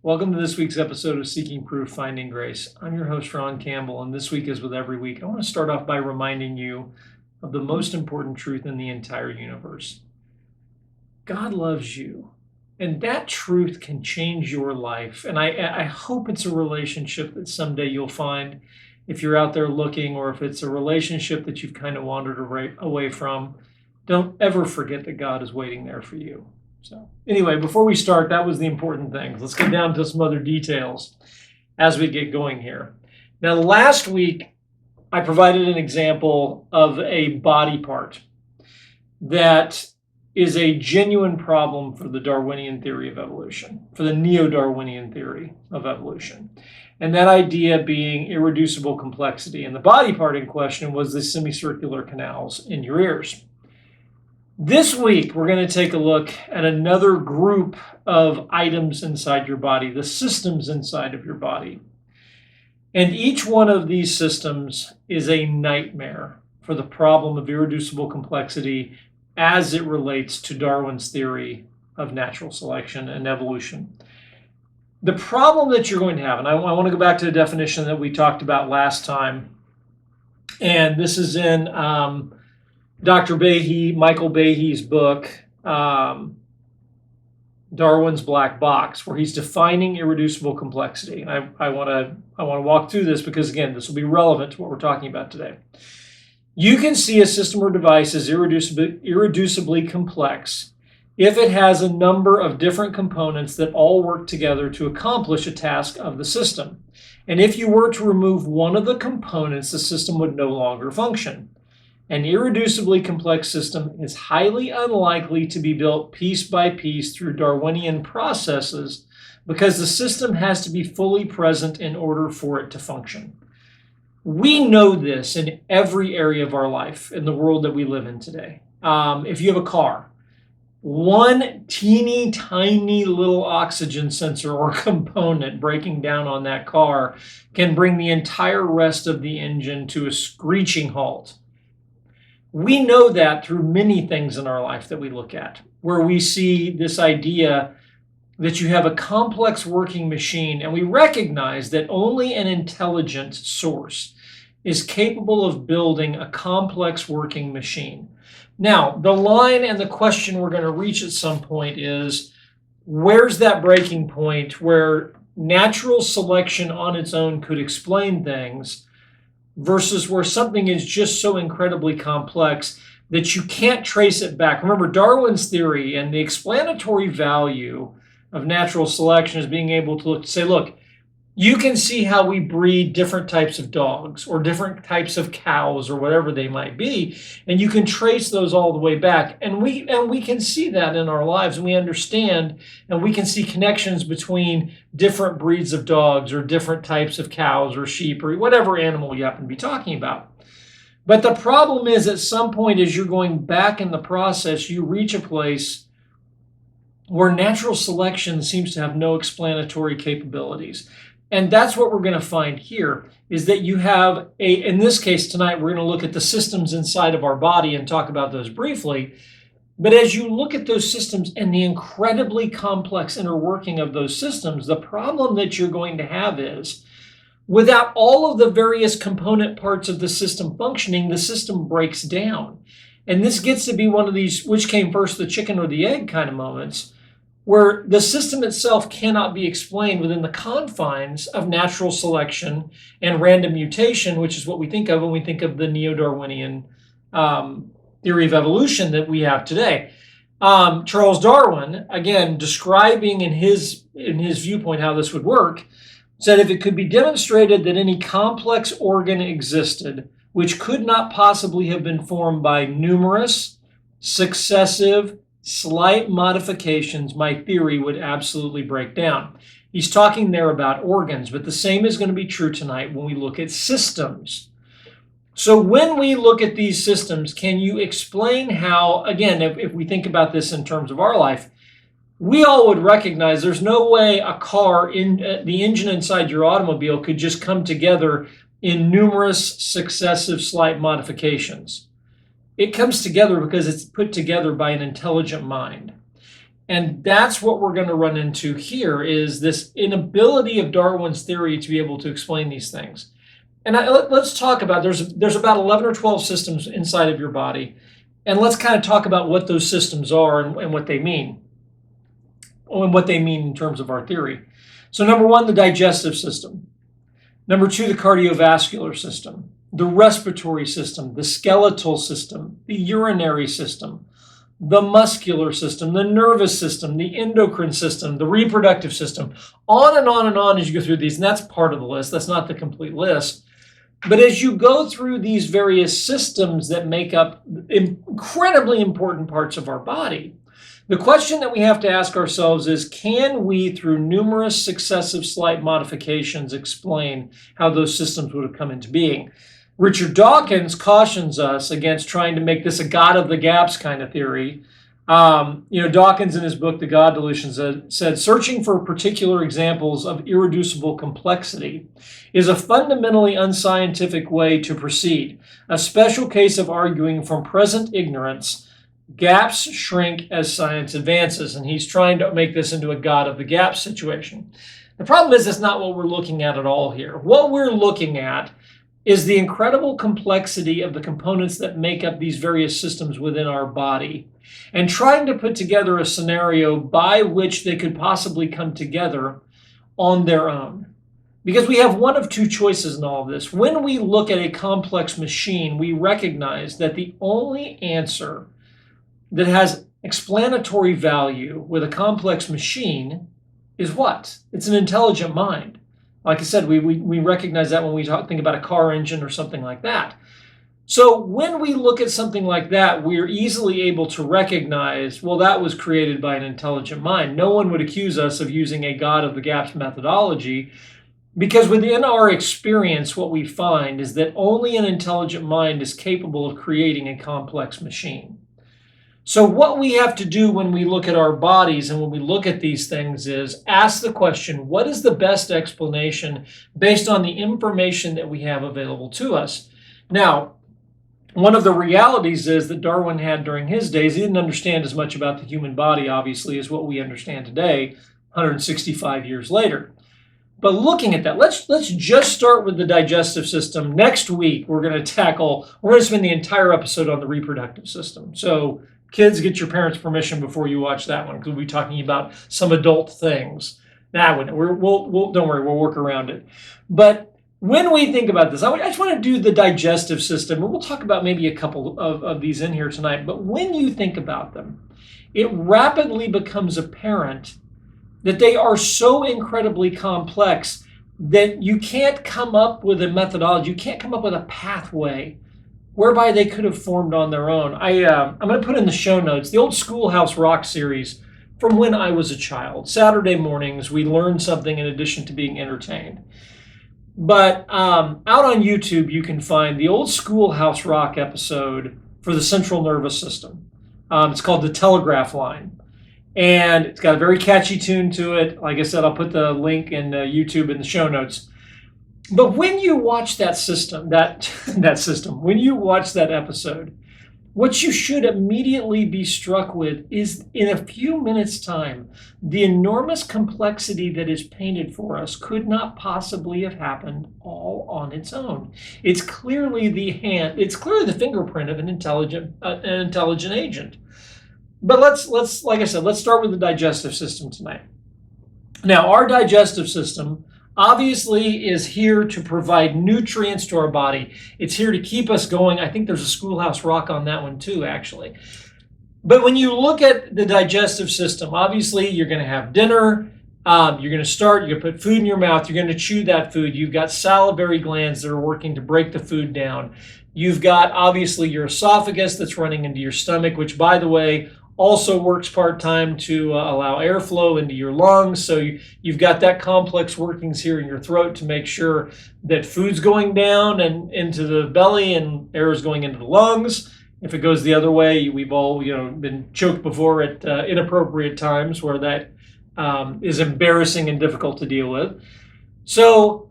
Welcome to this week's episode of Seeking Proof, Finding Grace. I'm your host, Ron Campbell, and this week, as with every week, I want to start off by reminding you of the most important truth in the entire universe. God loves you, and that truth can change your life. And I hope it's a relationship that someday you'll find if you're out there looking, or if it's a relationship that you've kind of wandered away from. Don't ever forget that God is waiting there for you. So anyway, before we start, that was the important things. Let's get down to some other details as we get going here. Now, last week, I provided an example of a body part that is a genuine problem for the Darwinian theory of evolution, for the neo-Darwinian theory of evolution. And that idea being irreducible complexity. And the body part in question was the semicircular canals in your ears. This week, we're going to take a look at another group of items inside your body, the systems inside of your body. And each one of these systems is a nightmare for the problem of irreducible complexity as it relates to Darwin's theory of natural selection and evolution. The problem that you're going to have, and I want to go back to the definition that we talked about last time, and this is in Dr. Behe, Michael Behe's book, Darwin's Black Box, where he's defining irreducible complexity. And I want to walk through this because, again, this will be relevant to what we're talking about today. You can see a system or device as irreducibly complex if it has a number of different components that all work together to accomplish a task of the system. And if you were to remove one of the components, the system would no longer function. An irreducibly complex system is highly unlikely to be built piece by piece through Darwinian processes because the system has to be fully present in order for it to function. We know this in every area of our life, in the world that we live in today. If you have a car, one teeny tiny little oxygen sensor or component breaking down on that car can bring the entire rest of the engine to a screeching halt. We know that through many things in our life that we look at, where we see this idea that you have a complex working machine, and we recognize that only an intelligent source is capable of building a complex working machine. Now, the line and the question we're going to reach at some point is, where's that breaking point where natural selection on its own could explain things versus where something is just so incredibly complex that you can't trace it back? Remember, Darwin's theory and the explanatory value of natural selection is being able to say, look, you can see how we breed different types of dogs or different types of cows or whatever they might be, and you can trace those all the way back. And we can see that in our lives, and we understand, and we can see connections between different breeds of dogs or different types of cows or sheep or whatever animal you happen to be talking about. But the problem is, at some point, as you're going back in the process, you reach a place where natural selection seems to have no explanatory capabilities. And that's what we're going to find here, is that you have in this case tonight, we're going to look at the systems inside of our body and talk about those briefly. But as you look at those systems and the incredibly complex inner working of those systems, the problem that you're going to have is, without all of the various component parts of the system functioning, the system breaks down. And this gets to be one of these, which came first, the chicken or the egg kind of moments, where the system itself cannot be explained within the confines of natural selection and random mutation, which is what we think of when we think of the neo-Darwinian theory of evolution that we have today. Charles Darwin, again, describing in his viewpoint how this would work, said if it could be demonstrated that any complex organ existed which could not possibly have been formed by numerous, successive, slight modifications, my theory would absolutely break down. He's talking there about organs, but the same is going to be true tonight when we look at systems. So when we look at these systems, can you explain how, again, if we think about this in terms of our life, we all would recognize there's no way a car, in the engine inside your automobile, could just come together in numerous successive slight modifications. It comes together because it's put together by an intelligent mind. And that's what we're going to run into here is this inability of Darwin's theory to be able to explain these things. And let's talk about, there's about 11 or 12 systems inside of your body. And let's kind of talk about what those systems are and what they mean. And what they mean in terms of our theory. So number one, the digestive system. Number two, the cardiovascular system, the respiratory system, the skeletal system, the urinary system, the muscular system, the nervous system, the endocrine system, the reproductive system, on and on and on as you go through these. And that's part of the list. That's not the complete list. But as you go through these various systems that make up incredibly important parts of our body, the question that we have to ask ourselves is, can we, through numerous successive slight modifications, explain how those systems would have come into being? Richard Dawkins cautions us against trying to make this a God of the gaps kind of theory. Dawkins in his book, The God Delusion, said, searching for particular examples of irreducible complexity is a fundamentally unscientific way to proceed, a special case of arguing from present ignorance. Gaps shrink as science advances, and he's trying to make this into a God of the gaps situation. The problem is that's not what we're looking at all here. What we're looking at is the incredible complexity of the components that make up these various systems within our body, and trying to put together a scenario by which they could possibly come together on their own. Because we have one of two choices in all of this. When we look at a complex machine, we recognize that the only answer that has explanatory value with a complex machine is what? It's an intelligent mind. Like I said, we recognize that when we think about a car engine or something like that. So when we look at something like that, we're easily able to recognize, well, that was created by an intelligent mind. No one would accuse us of using a God of the gaps methodology, because within our experience, what we find is that only an intelligent mind is capable of creating a complex machine. So what we have to do when we look at our bodies and when we look at these things is ask the question, what is the best explanation based on the information that we have available to us? Now, one of the realities is that Darwin had during his days, he didn't understand as much about the human body, obviously, as what we understand today, 165 years later. But looking at that, let's just start with the digestive system. Next week, we're going to spend the entire episode on the reproductive system. So kids, get your parents' permission before you watch that one, because we'll be talking about some adult things. Don't worry, we'll work around it. But when we think about this, I just want to do the digestive system, and we'll talk about maybe a couple of these in here tonight. But when you think about them, it rapidly becomes apparent that they are so incredibly complex that you can't come up with a methodology, you can't come up with a pathway whereby they could have formed on their own. I'm going to put in the show notes the old Schoolhouse Rock series from when I was a child. Saturday mornings, we learned something in addition to being entertained. But out on YouTube, you can find the old Schoolhouse Rock episode for the central nervous system. It's called The Telegraph Line. And it's got a very catchy tune to it. Like I said, I'll put the link in YouTube in the show notes. But when you watch that system, when you watch that episode, what you should immediately be struck with is, in a few minutes' time, the enormous complexity that is painted for us could not possibly have happened all on its own. It's clearly the fingerprint of an intelligent agent. But let's like I said, let's start with the digestive system tonight. Now, our digestive system obviously is here to provide nutrients to our body. It's here to keep us going. I think there's a Schoolhouse Rock on that one too, actually. But when you look at the digestive system, obviously you're going to have dinner. You're going to put food in your mouth. You're going to chew that food. You've got salivary glands that are working to break the food down. You've got obviously your esophagus that's running into your stomach, which, by the way, also works part-time to allow airflow into your lungs. So you've got that complex workings here in your throat to make sure that food's going down and into the belly and air is going into the lungs. If it goes the other way, we've all been choked before at inappropriate times where that is embarrassing and difficult to deal with. So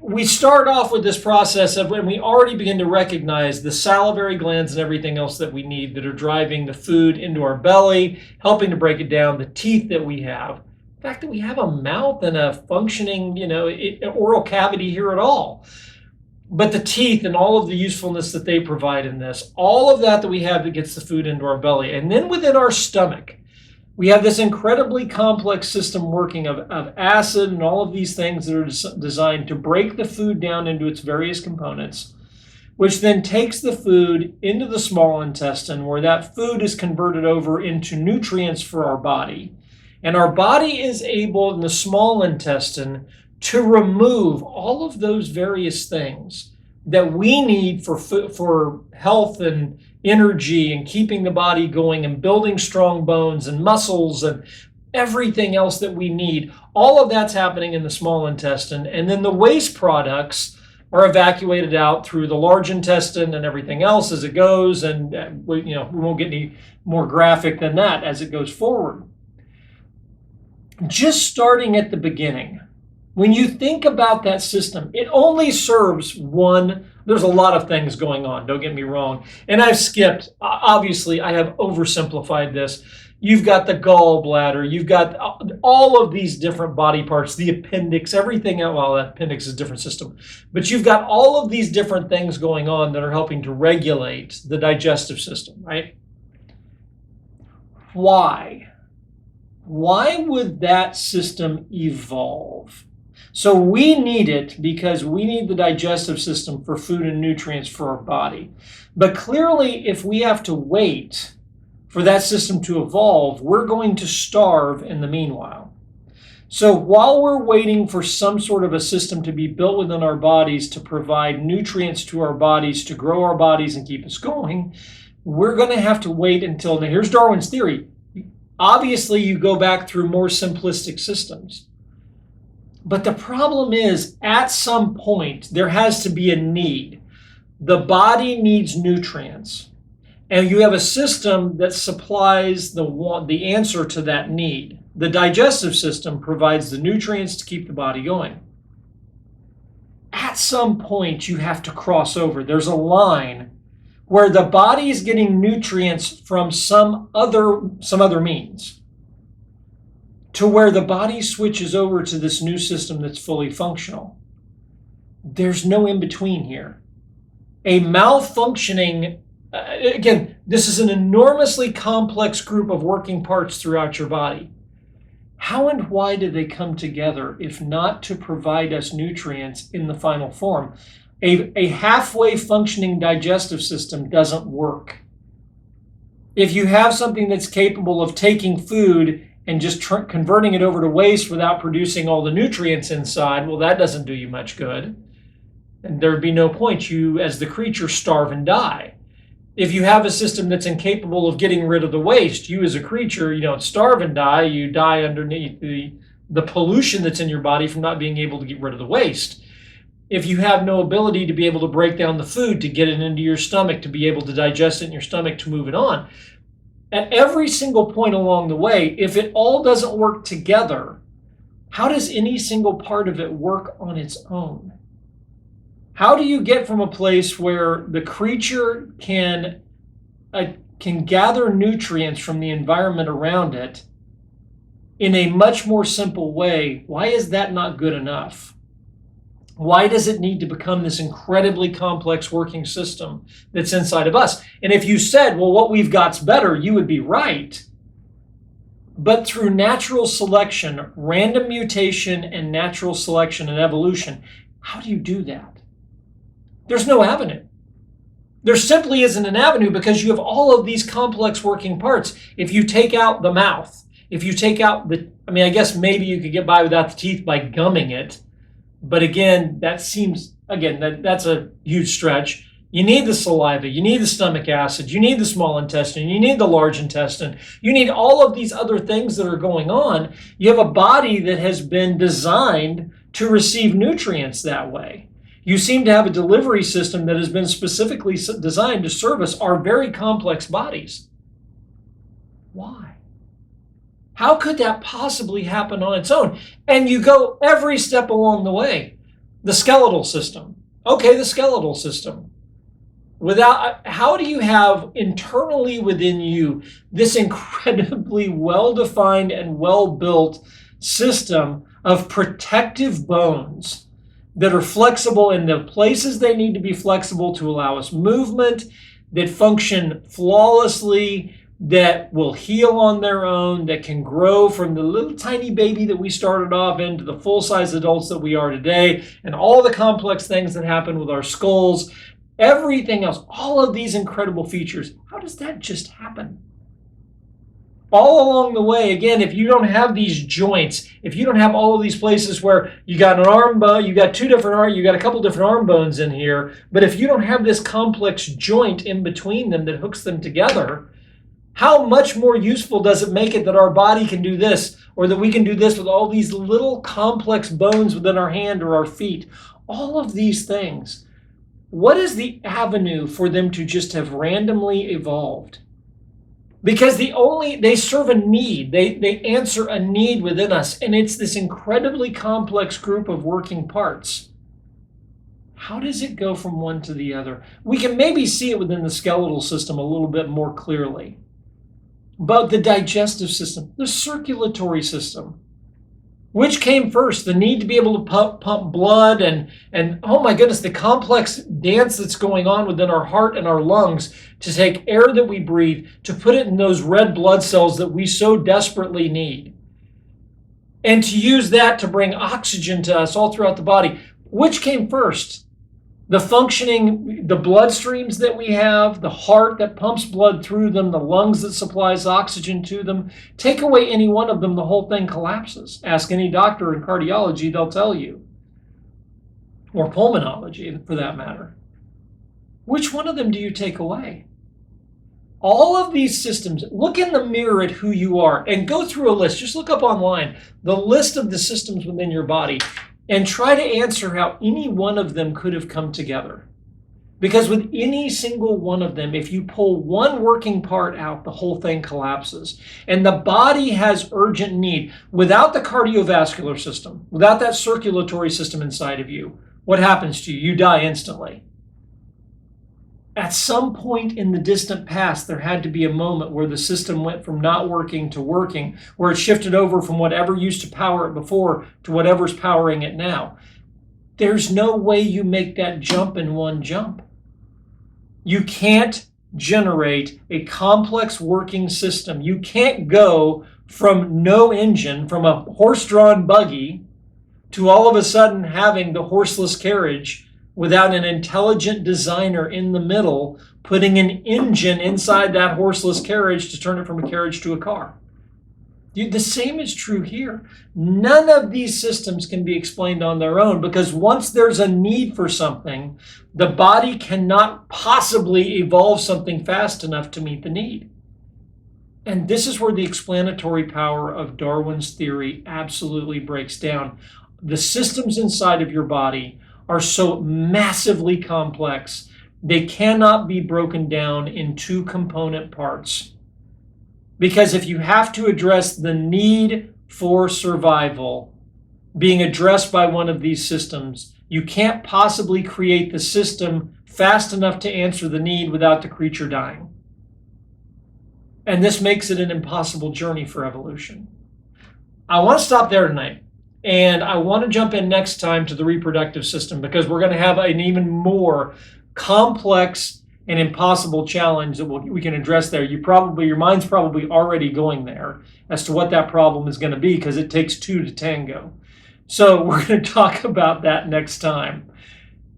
we start off with this process of when we already begin to recognize the salivary glands and everything else that we need that are driving the food into our belly, helping to break it down, the teeth that we have, the fact that we have a mouth and a functioning, oral cavity here at all. But the teeth and all of the usefulness that they provide in this, all of that we have that gets the food into our belly. And then within our stomach, we have this incredibly complex system working of acid and all of these things that are designed to break the food down into its various components, which then takes the food into the small intestine, where that food is converted over into nutrients for our body. And our body is able in the small intestine to remove all of those various things that we need for health and energy and keeping the body going and building strong bones and muscles and everything else that we need. All of that's happening in the small intestine. And then the waste products are evacuated out through the large intestine and everything else as it goes. And we won't get any more graphic than that as it goes forward. Just starting at the beginning, when you think about that system, it only serves one. There's a lot of things going on, don't get me wrong. And I've skipped, obviously, I have oversimplified this. You've got the gallbladder, you've got all of these different body parts, the appendix, everything. Well, that appendix is a different system. But you've got all of these different things going on that are helping to regulate the digestive system, right? Why? Why would that system evolve? So we need it because we need the digestive system for food and nutrients for our body. But clearly, if we have to wait for that system to evolve, we're going to starve in the meanwhile. So while we're waiting for some sort of a system to be built within our bodies to provide nutrients to our bodies, to grow our bodies and keep us going, we're going to have to wait until, now here's Darwin's theory. Obviously, you go back through more simplistic systems. But the problem is, at some point, there has to be a need. The body needs nutrients. And you have a system that supplies the answer to that need. The digestive system provides the nutrients to keep the body going. At some point, you have to cross over. There's a line where the body is getting nutrients from some other means, to where the body switches over to this new system that's fully functional. There's no in-between here. A malfunctioning, again, this is an enormously complex group of working parts throughout your body. How and why do they come together if not to provide us nutrients in the final form? A halfway functioning digestive system doesn't work. If you have something that's capable of taking food and just converting it over to waste without producing all the nutrients inside, well, that doesn't do you much good. And there'd be no point. You, as the creature, starve and die. If you have a system that's incapable of getting rid of the waste, you as a creature, you don't starve and die. You die underneath the pollution that's in your body from not being able to get rid of the waste. If you have no ability to be able to break down the food, to get it into your stomach, to be able to digest it in your stomach, to move it on, at every single point along the way, if it all doesn't work together, how does any single part of it work on its own? How do you get from a place where the creature can gather nutrients from the environment around it in a much more simple way? Why is that not good enough? Why does it need to become this incredibly complex working system that's inside of us? And if you said, well, what we've got's better, you would be right. But through natural selection, random mutation and natural selection and evolution, how do you do that? There's no avenue. There simply isn't an avenue because you have all of these complex working parts. If you take out the mouth, if you take out I guess maybe you could get by without the teeth by gumming it. But again, that's a huge stretch. You need the saliva, you need the stomach acid, you need the small intestine, you need the large intestine, you need all of these other things that are going on. You have a body that has been designed to receive nutrients that way. You seem to have a delivery system that has been specifically designed to service our very complex bodies. Why? How could that possibly happen on its own? And you go every step along the way. The skeletal system. Okay, the skeletal system. How do you have internally within you this incredibly well-defined and well-built system of protective bones that are flexible in the places they need to be flexible to allow us movement, that function flawlessly, that will heal on their own, that can grow from the little tiny baby that we started off into the full-size adults that we are today, and all the complex things that happen with our skulls, everything else, all of these incredible features. How does that just happen? All along the way, again, if you don't have these joints, if you don't have all of these places where you got an arm bone, you got you got a couple different arm bones in here, but if you don't have this complex joint in between them that hooks them together, how much more useful does it make it that our body can do this, or that we can do this with all these little complex bones within our hand or our feet? All of these things. What is the avenue for them to just have randomly evolved? Because they serve a need. They answer a need within us, and it's this incredibly complex group of working parts. How does it go from one to the other? We can maybe see it within the skeletal system a little bit more clearly. But the digestive system, the circulatory system, which came first? The need to be able to pump blood and oh my goodness, the complex dance that's going on within our heart and our lungs to take air that we breathe, to put it in those red blood cells that we so desperately need, and to use that to bring oxygen to us all throughout the body. Which came first? The blood streams that we have, the heart that pumps blood through them, the lungs that supplies oxygen to them. Take away any one of them, the whole thing collapses. Ask any doctor in cardiology, they'll tell you. Or pulmonology, for that matter. Which one of them do you take away? All of these systems, look in the mirror at who you are and go through a list. Just look up online, the list of the systems within your body, and try to answer how any one of them could have come together. Because with any single one of them, if you pull one working part out, the whole thing collapses. And the body has urgent need. Without the cardiovascular system, without that circulatory system inside of you, what happens to you? You die instantly. At some point in the distant past, there had to be a moment where the system went from not working to working, where it shifted over from whatever used to power it before to whatever's powering it now. There's no way you make that jump in one jump. You can't generate a complex working system. You can't go from no engine, from a horse-drawn buggy, to all of a sudden having the horseless carriage without an intelligent designer in the middle putting an engine inside that horseless carriage to turn it from a carriage to a car. The same is true here. None of these systems can be explained on their own, because once there's a need for something, the body cannot possibly evolve something fast enough to meet the need. And this is where the explanatory power of Darwin's theory absolutely breaks down. The systems inside of your body are so massively complex, they cannot be broken down in two component parts. Because if you have to address the need for survival being addressed by one of these systems, you can't possibly create the system fast enough to answer the need without the creature dying. And this makes it an impossible journey for evolution. I want to stop there tonight. And I want to jump in next time to the reproductive system, because we're going to have an even more complex and impossible challenge that we can address there. Your mind's probably already going there as to what that problem is going to be, because it takes two to tango. So we're going to talk about that next time.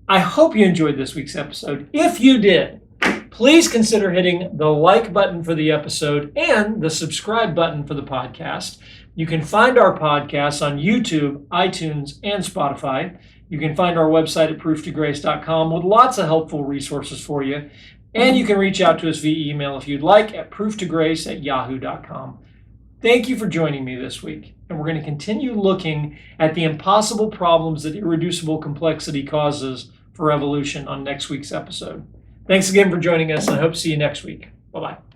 I hope you enjoyed this week's episode. If you did, please consider hitting the like button for the episode and the subscribe button for the podcast. You can find our podcasts on YouTube, iTunes, and Spotify. You can find our website at proof2grace.com with lots of helpful resources for you. And you can reach out to us via email if you'd like at proof2grace@yahoo.com. Thank you for joining me this week. And we're going to continue looking at the impossible problems that irreducible complexity causes for evolution on next week's episode. Thanks again for joining us, and I hope to see you next week. Bye-bye.